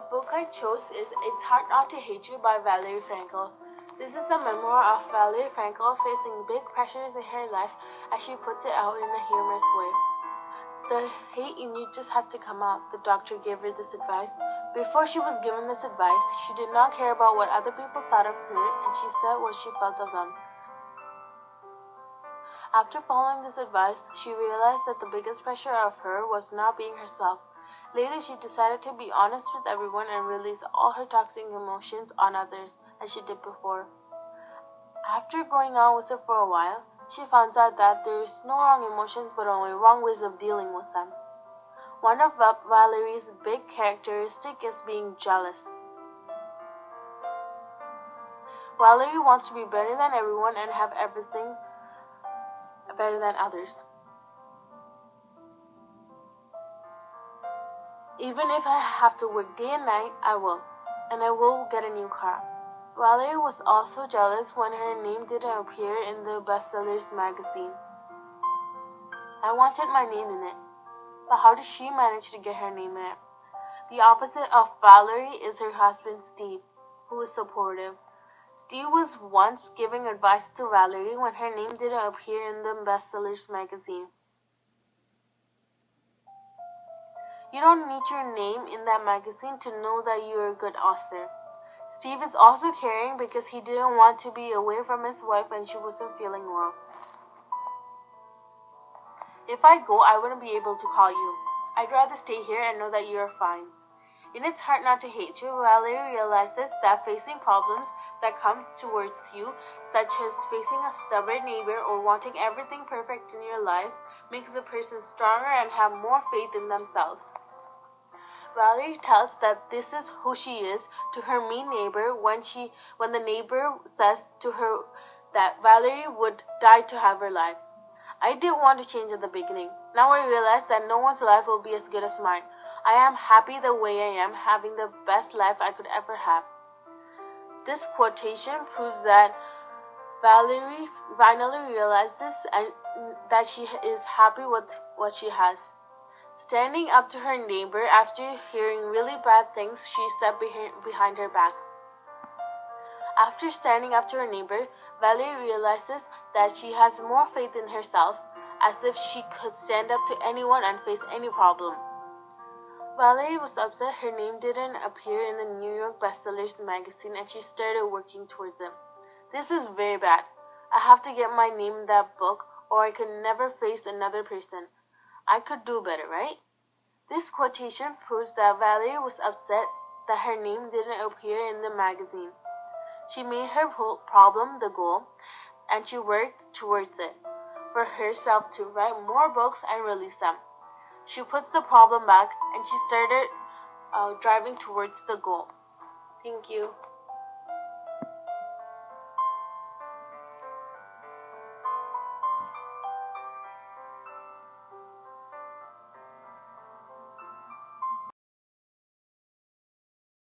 book I chose is It's Hard Not to Hate You by Valerie Frankl. This is a memoir of Valerie Frankl facing big pressures in her life as she puts it out in a humorous way. The hate in you just has to come out, the doctor gave her this advice. Before she was given this advice, she did not care about what other people thought of her, and she said what she felt of them. After following this advice, she realized that the biggest pressure of her was not being herself. Later, she decided to be honest with everyone and release all her toxic emotions on others, as she did before. After going on with it for a while, she found out that there is no wrong emotions but only wrong ways of dealing with them. One of Valerie's big characteristics is being jealous. Valerie wants to be better than everyone and have everything better than others. Even if I have to work day and night, I will. And I will get a new car. Valerie was also jealous when her name didn't appear in the bestsellers magazine. I wanted my name in it. But how did she manage to get her name in it? The opposite of Valerie is her husband Steve, who is supportive. Steve was once giving advice to Valerie when her name didn't appear in the bestsellers magazine. You don't need your name in that magazine to know that you're a good author. Steve is also caring because he didn't want to be away from his wife when she wasn't feeling well. If I go, I wouldn't be able to call you. I'd rather stay here and know that you're fine. In It's Hard Not to Hate You, Valerie realizes that facing problems that come towards you, such as facing a stubborn neighbor or wanting everything perfect in your life, makes a person stronger and have more faith in themselves. Valerie tells that this is who she is to her mean neighbor when the neighbor says to her that Valerie would die to have her life. I did want to change at the beginning. Now I realize that no one's life will be as good as mine. I am happy the way I am, having the best life I could ever have. This quotation proves that Valerie finally realizes that she is happy with what she has. Standing up to her neighbor after hearing really bad things she said behind her back. After standing up to her neighbor, Valerie realizes that she has more faith in herself, as if she could stand up to anyone and face any problem. Valerie was upset her name didn't appear in the New York bestsellers magazine and she started working towards it. This is very bad. I have to get my name in that book or I could never face another person. I could do better, right? This quotation proves that Valerie was upset that her name didn't appear in the magazine. She made her problem the goal, and she worked towards it for herself to write more books and release them. She puts the problem back, and she started driving towards the goal. Thank you.